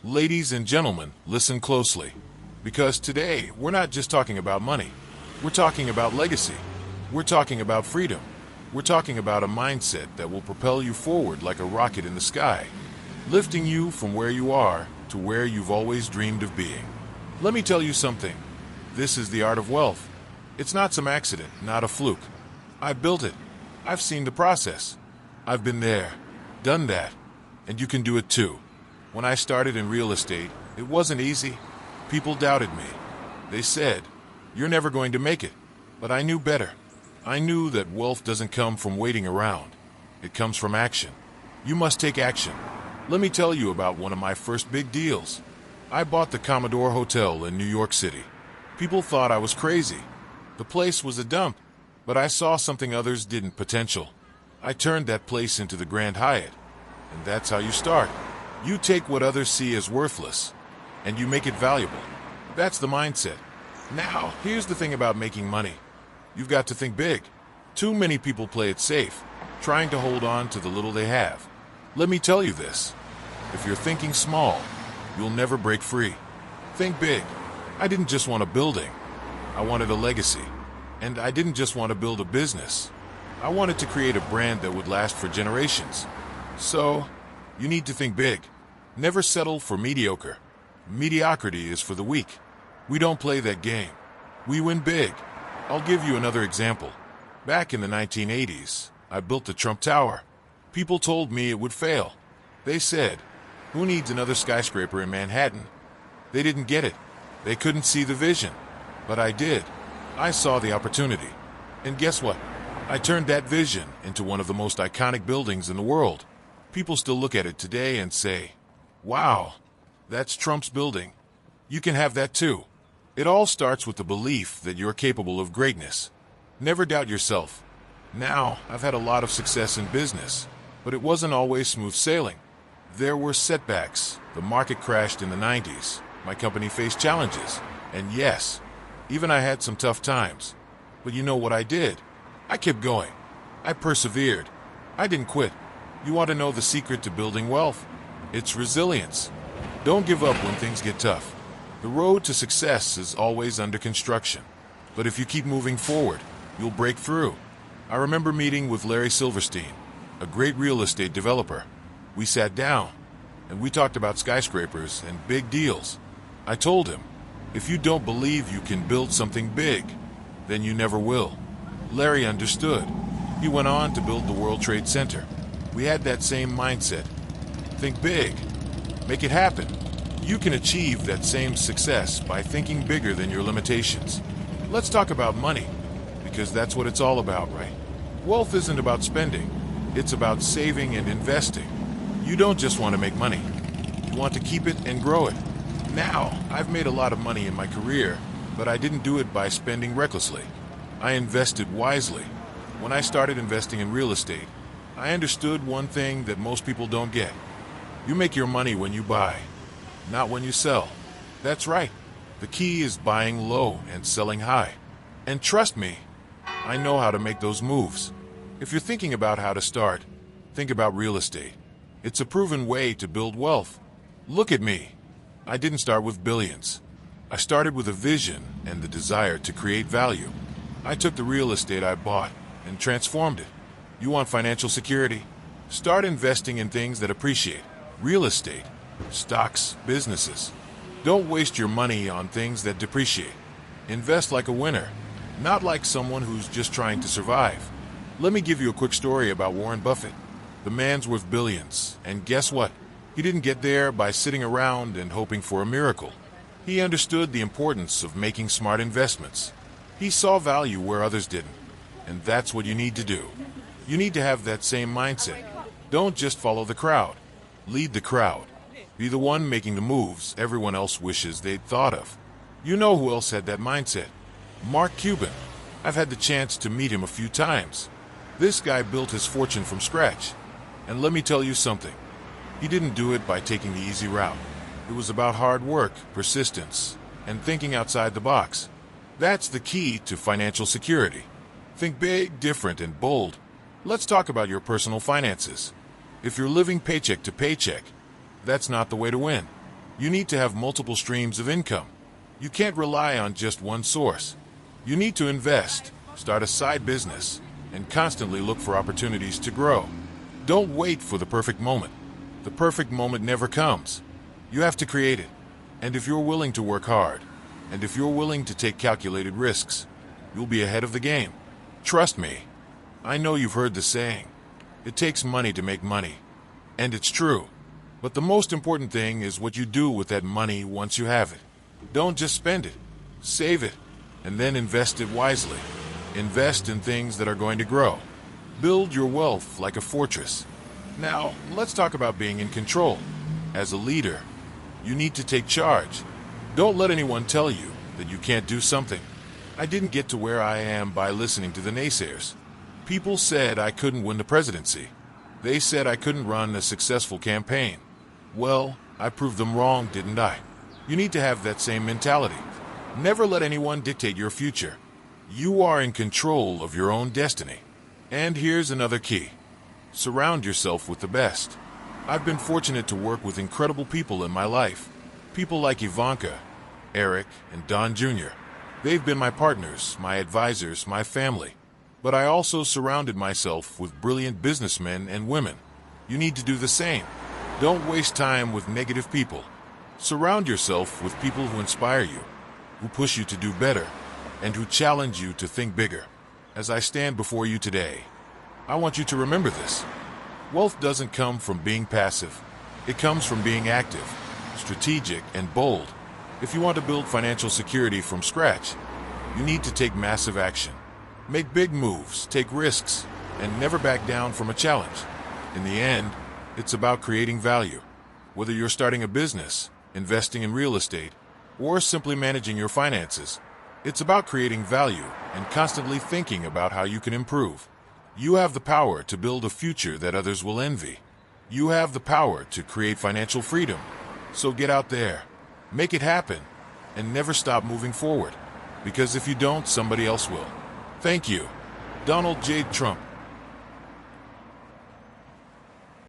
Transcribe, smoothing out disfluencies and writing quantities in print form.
Ladies and gentlemen, listen closely. Because today, we're not just talking about money. We're talking about legacy. We're talking about freedom. We're talking about a mindset that will propel you forward like a rocket in the sky, lifting you from where you are to where you've always dreamed of being. Let me tell you something. This is the art of wealth. It's not some accident, not a fluke. I built it. I've seen the process. I've been there, done that, and you can do it too. When I started in real estate, it wasn't easy. People doubted me. They said, "You're never going to make it." But I knew better. I knew that wealth doesn't come from waiting around. It comes from action. You must take action. Let me tell you about one of my first big deals. I bought the Commodore Hotel in New York City. People thought I was crazy. The place was a dump, but I saw something others didn't: potential. I turned that place into the Grand Hyatt. And that's how you start. You take what others see as worthless, and you make it valuable. That's the mindset. Now, here's the thing about making money. You've got to think big. Too many people play it safe, trying to hold on to the little they have. Let me tell you this. If you're thinking small, you'll never break free. Think big. I didn't just want a building. I wanted a legacy. And I didn't just want to build a business. I wanted to create a brand that would last for generations. So, you need to think big. Never settle for mediocre. Mediocrity is for the weak. We don't play that game. We win big. I'll give you another example. Back in the 1980s, I built the Trump Tower. People told me it would fail. They said, "Who needs another skyscraper in Manhattan?" They didn't get it. They couldn't see the vision. But I did. I saw the opportunity. And guess what? I turned that vision into one of the most iconic buildings in the world. People still look at it today and say, "Wow, that's Trump's building. You can have that too." It all starts with the belief that you're capable of greatness. Never doubt yourself. Now, I've had a lot of success in business, but it wasn't always smooth sailing. There were setbacks. The market crashed in the 90s. My company faced challenges. And yes, even I had some tough times. But you know what I did? I kept going. I persevered. I didn't quit. You want to know the secret to building wealth? It's resilience. Don't give up when things get tough. The road to success is always under construction. But if you keep moving forward, you'll break through. I remember meeting with Larry Silverstein, a great real estate developer. We sat down, and we talked about skyscrapers and big deals. I told him, if you don't believe you can build something big, then you never will. Larry understood. He went on to build the World Trade Center. We had that same mindset. Think big. Make it happen. You can achieve that same success by thinking bigger than your limitations. Let's talk about money, because that's what it's all about, right? Wealth isn't about spending. It's about saving and investing. You don't just want to make money. You want to keep it and grow it. Now, I've made a lot of money in my career, but I didn't do it by spending recklessly. I invested wisely. When I started investing in real estate, I understood one thing that most people don't get. You make your money when you buy, not when you sell. That's right. The key is buying low and selling high. And trust me, I know how to make those moves. If you're thinking about how to start, think about real estate. It's a proven way to build wealth. Look at me. I didn't start with billions. I started with a vision and the desire to create value. I took the real estate I bought and transformed it. You want financial security? Start investing in things that appreciate. Real estate, stocks, businesses. Don't waste your money on things that depreciate. Invest like a winner, not like someone who's just trying to survive. Let me give you a quick story about Warren Buffett. The man's worth billions, and guess what? He didn't get there by sitting around and hoping for a miracle. He understood the importance of making smart investments. He saw value where others didn't, and that's what you need to do. You need to have that same mindset. Don't just follow the crowd. Lead the crowd. Be the one making the moves everyone else wishes they'd thought of. You know who else had that mindset? Mark Cuban. I've had the chance to meet him a few times. This guy built his fortune from scratch. And let me tell you something. He didn't do it by taking the easy route. It was about hard work, persistence, and thinking outside the box. That's the key to financial security. Think big, different, and bold. Let's talk about your personal finances. If you're living paycheck to paycheck, that's not the way to win. You need to have multiple streams of income. You can't rely on just one source. You need to invest, start a side business, and constantly look for opportunities to grow. Don't wait for the perfect moment. The perfect moment never comes. You have to create it. And if you're willing to work hard, and if you're willing to take calculated risks, you'll be ahead of the game. Trust me. I know you've heard the saying, it takes money to make money. And it's true. But the most important thing is what you do with that money once you have it. Don't just spend it. Save it, and then invest it wisely. Invest in things that are going to grow. Build your wealth like a fortress. Now, let's talk about being in control. As a leader, you need to take charge. Don't let anyone tell you that you can't do something. I didn't get to where I am by listening to the naysayers. People said I couldn't win the presidency. They said I couldn't run a successful campaign. Well, I proved them wrong, didn't I? You need to have that same mentality. Never let anyone dictate your future. You are in control of your own destiny. And here's another key. Surround yourself with the best. I've been fortunate to work with incredible people in my life. People like Ivanka, Eric, and Don Jr. They've been my partners, my advisors, my family. But I also surrounded myself with brilliant businessmen and women. You need to do the same. Don't waste time with negative people. Surround yourself with people who inspire you, who push you to do better, and who challenge you to think bigger. As I stand before you today, I want you to remember this. Wealth doesn't come from being passive. It comes from being active, strategic, and bold. If you want to build financial security from scratch, you need to take massive action. Make big moves, take risks, and never back down from a challenge. In the end, it's about creating value. Whether you're starting a business, investing in real estate, or simply managing your finances, it's about creating value and constantly thinking about how you can improve. You have the power to build a future that others will envy. You have the power to create financial freedom. So get out there, make it happen, and never stop moving forward. Because if you don't, somebody else will. Thank you. Donald J. Trump.